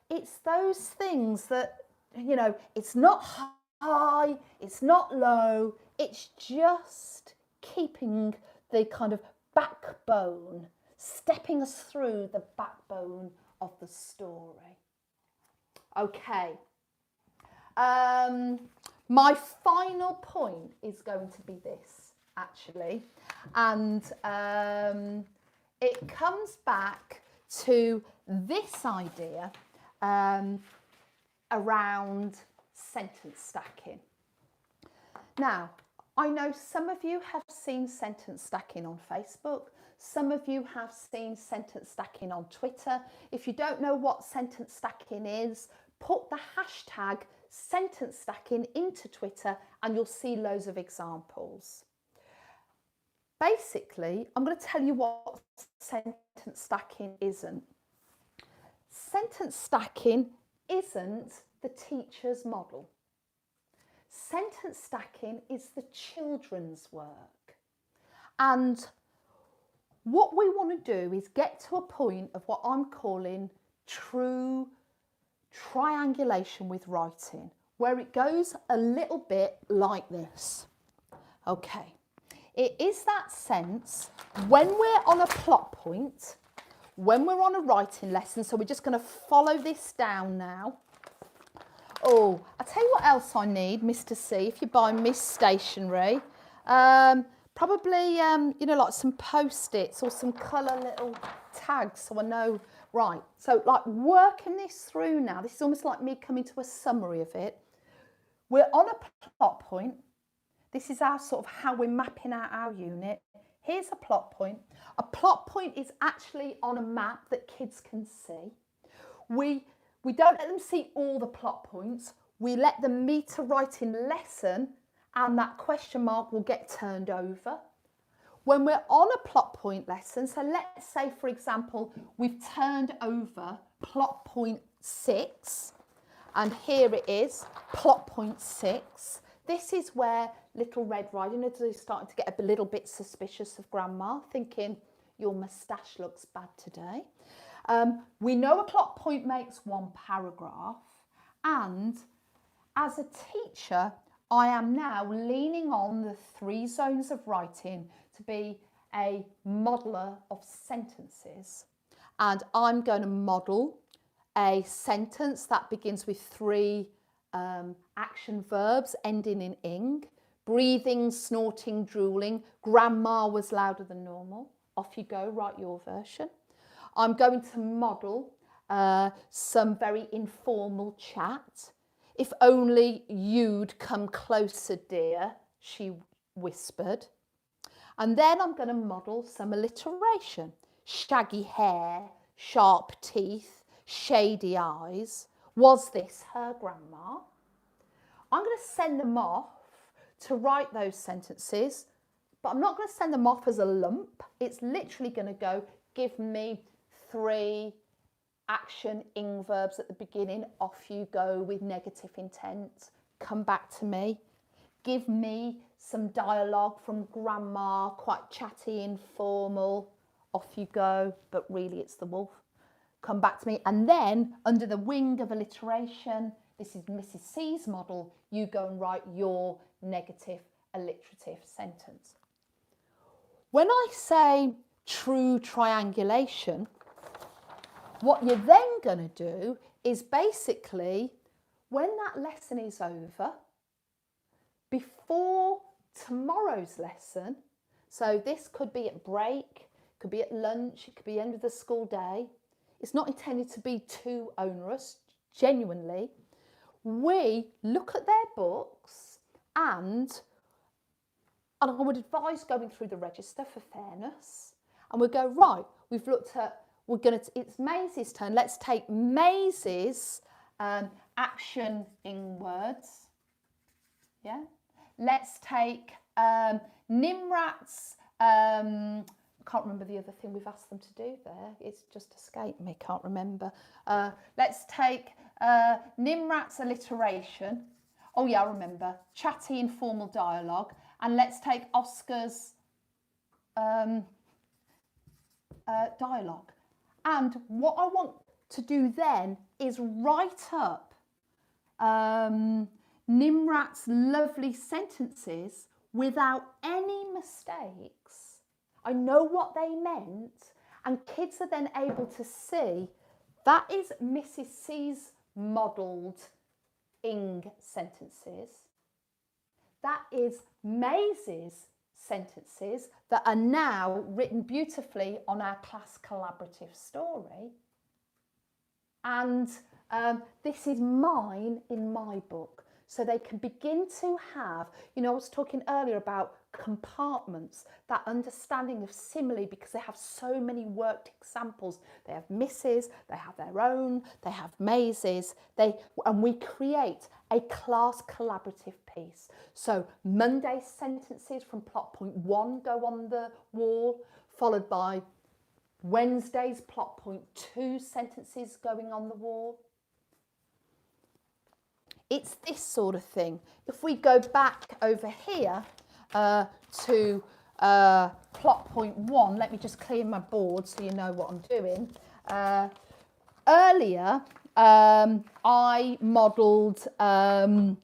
it's those things that, you know, it's not high, it's not low, it's just keeping the kind of backbone, stepping us through the backbone of the story. Okay. My final point is going to be this, actually, and it comes back to this idea around sentence stacking. Now, I know some of you have seen sentence stacking on Facebook. Some of you have seen sentence stacking on Twitter. If you don't know what sentence stacking is, put the hashtag sentence stacking into Twitter and you'll see loads of examples. Basically, I'm going to tell you what sentence stacking isn't. Sentence stacking isn't the teacher's model. Sentence stacking is the children's work. And what we want to do is get to a point of what I'm calling true triangulation with writing, where it goes a little bit like this. Okay, it is that sense when we're on a plot point, when we're on a writing lesson, so we're just going to follow this down now. Oh, I'll tell you what else I need, Mr. C, if you buy Miss Stationery. Probably, you know, like some Post-its or some colour little tags so I know, right. So like working this through now, this is almost like me coming to a summary of it. We're on a plot point. This is our sort of how we're mapping out our unit. Here's a plot point. A plot point is actually on a map that kids can see. We don't let them see all the plot points. We let them meet a writing lesson and that question mark will get turned over. When we're on a plot point lesson, so let's say, for example, we've turned over plot point 6, and here it is, plot point 6. This is where Little Red Riding Hood is starting to get a little bit suspicious of Grandma, thinking, your moustache looks bad today. We know a plot point makes one paragraph, and as a teacher, I am now leaning on the 3 zones of writing to be a modeler of sentences. And I'm going to model a sentence that begins with 3 action verbs ending in ing. Breathing, snorting, drooling. Grandma was louder than normal. Off you go, write your version. I'm going to model some very informal chat. If only you'd come closer, dear, she whispered. And then I'm going to model some alliteration. Shaggy hair, sharp teeth, shady eyes. Was this her grandma? I'm going to send them off to write those sentences, but I'm not going to send them off as a lump. It's literally going to go, give me 3 action ing verbs at the beginning, off you go with negative intent, come back to me. Give me some dialogue from Grandma, quite chatty, informal, off you go, but really it's the wolf. Come back to me. And then under the wing of alliteration, this is Mrs. C's model, you go and write your negative alliterative sentence. When I say true triangulation, what you're then going to do is basically, when that lesson is over, before tomorrow's lesson, so this could be at break, could be at lunch, it could be end of the school day. It's not intended to be too onerous, genuinely. we look at their books and I would advise going through the register for fairness. And we'll go, right, we've looked at, it's Maisie's turn. Let's take Maisie's action in words. Yeah. Let's take Nimrat's, I can't remember the other thing we've asked them to do there. It's just escaped me, can't remember. Let's take Nimrat's alliteration. Oh yeah, I remember. Chatty informal dialogue. And let's take Oscar's dialogue. And what I want to do then is write up Nimrat's lovely sentences without any mistakes. I know what they meant, and kids are then able to see that is Mrs. C's modelled ing sentences. That is Maisie's sentences that are now written beautifully on our class collaborative story. And this is mine in my book. So they can begin to have, I was talking earlier about compartments, that understanding of simile, because they have so many worked examples. They have Mrs., they have their own, they have Maisie's, and we create a class collaborative piece. So Monday's sentences from plot point 1 go on the wall, followed by Wednesday's plot point 2 sentences going on the wall. It's this sort of thing. If we go back over here to plot point 1, let me just clear my board so you know what I'm doing. Earlier, I modelled, a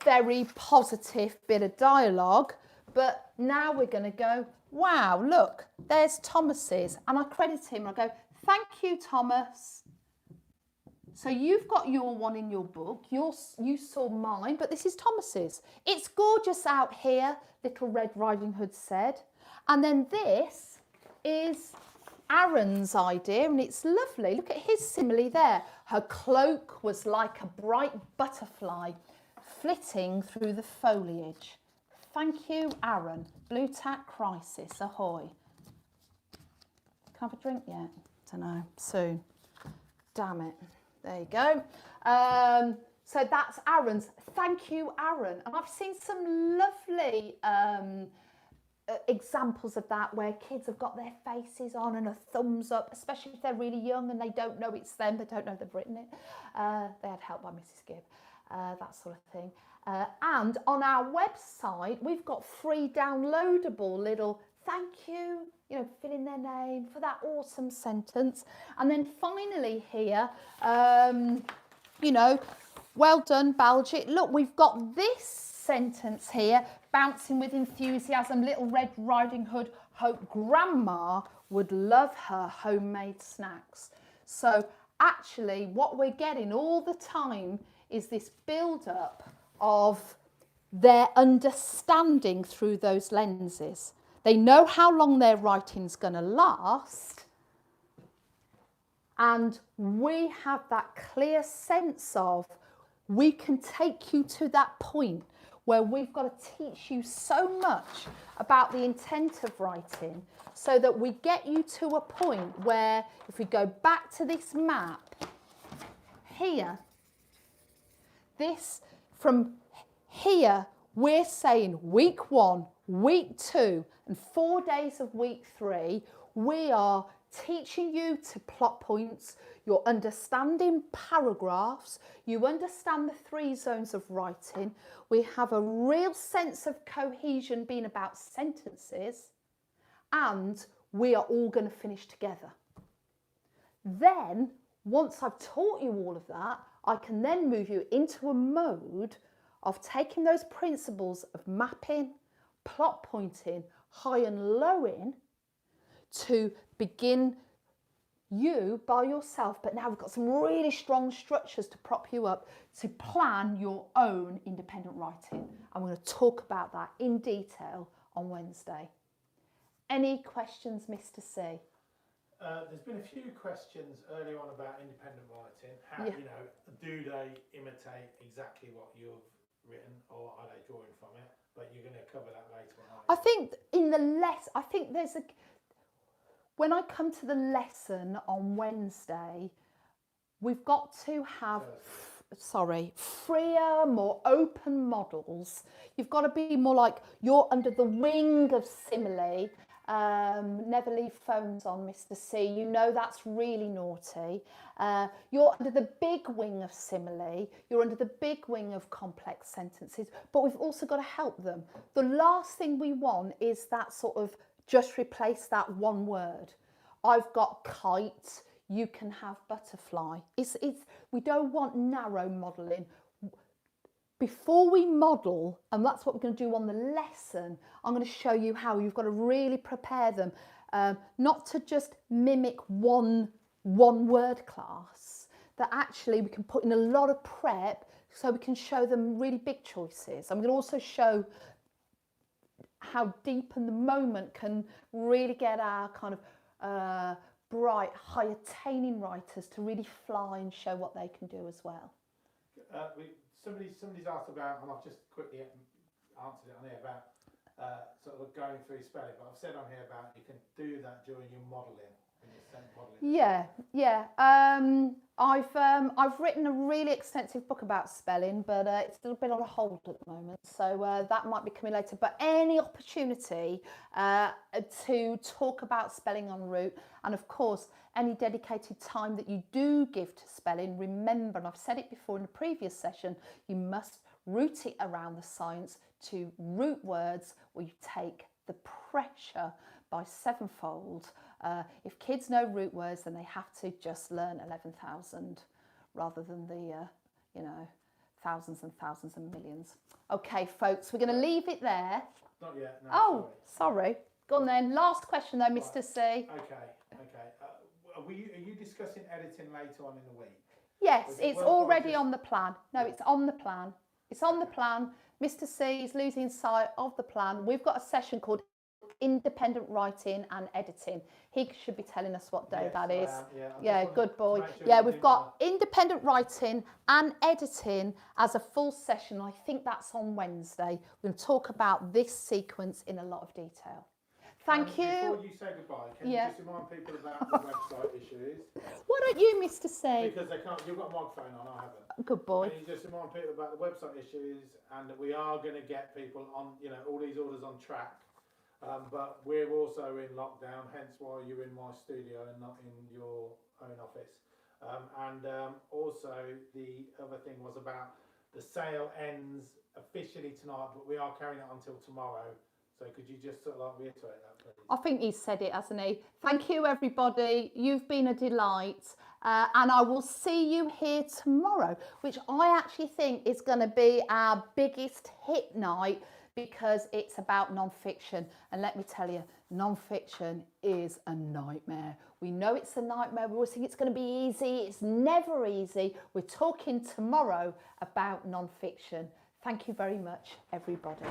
very positive bit of dialogue, but now we're going to go, wow, look, there's Thomas's, and I credit him. I go, thank you, Thomas. So you've got your one in your book, you saw mine, but this is Thomas's. It's gorgeous out here, Little Red Riding Hood said. And then this is Aaron's idea, and it's lovely. Look at his simile there. Her cloak was like a bright butterfly flitting through the foliage. Thank you, Aaron. Blue Tack Crisis, ahoy. Can I have a drink yet? Don't know, soon. Damn it. There you go. So that's Aaron's. Thank you, Aaron. And I've seen some lovely examples of that where kids have got their faces on and a thumbs up, especially if they're really young and they don't know it's them, they don't know they've written it. They had help by Mrs. Gibb, that sort of thing. And on our website, we've got free downloadable little thank you, fill in their name for that awesome sentence. And then finally here, well done, Baljeet. Look, we've got this sentence here, bouncing with enthusiasm, Little Red Riding Hood hoped Grandma would love her homemade snacks. So actually what we're getting all the time is this build-up of their understanding through those lenses. They know how long their writing's going to last, and we have that clear sense of we can take you to that point where we've got to teach you so much about the intent of writing so that we get you to a point where, if we go back to this map here, this from here, we're saying week 1, week 2, and 4 days of week 3, we are teaching you to plot points, you're understanding paragraphs, you understand the 3 zones of writing, we have a real sense of cohesion being about sentences, and we are all going to finish together. Then, once I've taught you all of that, I can then move you into a mode of taking those principles of mapping, plot pointing, high and lowing to begin you by yourself, but now we've got some really strong structures to prop you up to plan your own independent writing. I'm going to talk about that in detail on Wednesday. Any questions, Mr. C? There's been a few questions earlier on about independent writing. How, Yeah. you know, do they imitate exactly what you've written, or are they drawing from it? But you're going to cover that later on, I aren't you? think in the I think there's a, when I come to the lesson on Wednesday, we've got to have, freer, more open models. You've got to be more like, you're under the wing of simile. Never leave phones on, Mr. C. You know that's really naughty. You're under the big wing of simile. You're under the big wing of complex sentences. But we've also got to help them. The last thing we want is that sort of just replace that one word. I've got kite. You can have butterfly. We don't want narrow modelling. Before we model, and that's what we're going to do on the lesson, I'm going to show you how you've got to really prepare them, not to just mimic one word class, that actually we can put in a lot of prep so we can show them really big choices. I'm going to also show how deep in the moment can really get our kind of bright, high-attaining writers to really fly and show what they can do as well. Somebody's asked about, and I've just quickly answered it on here, about sort of going through spelling, but I've said on here about you can do that during your modelling, when you're modelling. Yeah. I've written a really extensive book about spelling, but it's still been on hold at the moment, so that might be coming later. But any opportunity to talk about spelling en route, and of course any dedicated time that you do give to spelling, remember, and I've said it before in a previous session, you must root it around the science to root words where you take the pressure by sevenfold. If kids know root words, then they have to just learn 11,000 rather than the, thousands and thousands and millions. Okay, folks, we're going to leave it there. Not yet, no. Oh, sorry. Go on then. Last question though, Mr. Right. C. Okay. Are you discussing editing later on in the week? Yes, it's already on the plan. No, it's on the plan. It's on the plan. Mr. C is losing sight of the plan. We've got a session called independent writing and editing. He should be telling us what day that is. Yeah, good boy. Yeah, we've got independent writing and editing as a full session. I think that's on Wednesday. We're going to talk about this sequence in a lot of detail. Thank you. Before you say goodbye, can you just remind people about the website issues? Why don't you, Mr. C? Because they can't. You've got a microphone on, I haven't. Good boy. Can you just remind people about the website issues, and that we are going to get people on, all these orders on track. But we're also in lockdown, hence why you're in my studio and not in your own office. Also, the other thing was about the sale ends officially tonight, but we are carrying it until tomorrow. So could you just sort of reiterate that, please? I think he's said it, hasn't he? Thank you, everybody. You've been a delight. And I will see you here tomorrow, which I actually think is going to be our biggest hit night, because it's about non-fiction. And let me tell you, non-fiction is a nightmare. We know it's a nightmare. We always think it's going to be easy. It's never easy. We're talking tomorrow about non-fiction. Thank you very much, everybody.